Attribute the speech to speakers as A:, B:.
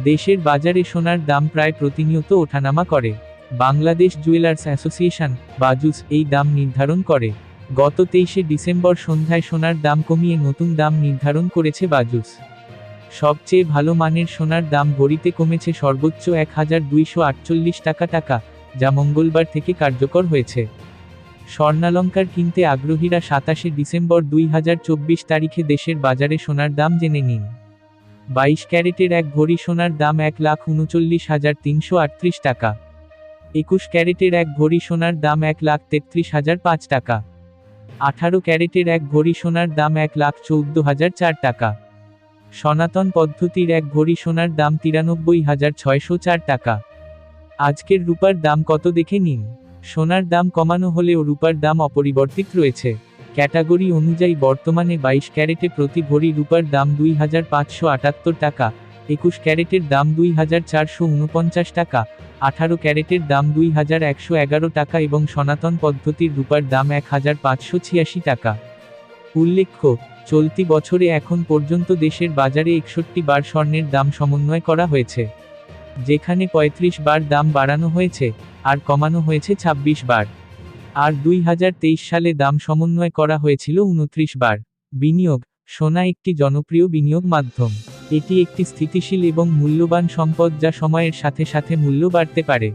A: দেশের বাজারে সোনার দাম প্রায় প্রতিনিয়ত ওঠানামা করে। বাংলাদেশ জুয়েলার্স অ্যাসোসিয়েশন বাজুস এই দাম নির্ধারণ করে। গত 23শে ডিসেম্বর সন্ধ্যায় সোনার দাম কমিয়ে নতুন দাম নির্ধারণ করেছে বাজুস। সবচেয়ে ভালো মানের সোনার দাম ভরিতে কমেছে সর্বোচ্চ 1248 টাকা, যা মঙ্গলবার থেকে কার্যকর হয়েছে। স্বর্ণালংকার কিনতে আগ্রহীরা 27শে ডিসেম্বর 2024 তারিখে দেশের বাজারে সোনার দাম জেনে নিন। 22 ক্যারেটের এক ভরি সোনার দাম 1,39,338 টাকা। 21 ক্যারেটের এক ভরি সোনার দাম 1,33,005 টাকা। 18 ক্যারেটের এক ভরি সোনার দাম 1,14,004 টাকা। সনাতন পদ্ধতির এক ভরি সোনার দাম 93,604 টাকা। আজকের রূপার দাম কত দেখে নিন। সোনার দাম কমানো হলেও রূপার দাম অপরিবর্তিত রয়েছে। ক্যাটাগরি অনুযায়ী বর্তমানে 22 ক্যারেটে প্রতি ভরি রূপার দাম 2,578 টাকা, 21 ক্যারেটের দাম 2,449 টাকা, 18 ক্যারেটের দাম 2,111 টাকা এবং সনাতন পদ্ধতির রূপার দাম 1,586 টাকা। উল্লেখ্য, চলতি বছরে এখন পর্যন্ত দেশের বাজারে 61 বার স্বর্ণের দাম সমন্বয় করা হয়েছে, যেখানে 35 বার দাম বাড়ানো হয়েছে, আর কমানো হয়েছে 26 বার। আর 2023 সালে দাম সমন্বয় করা হয়েছিল 29 বার। বিনিয়োগ: সোনা একটি জনপ্রিয় বিনিয়োগ মাধ্যম। এটি একটি স্থিতিশীল এবং মূল্যবান সম্পদ যা সময়ের সাথে সাথে মূল্য বাড়তে পারে।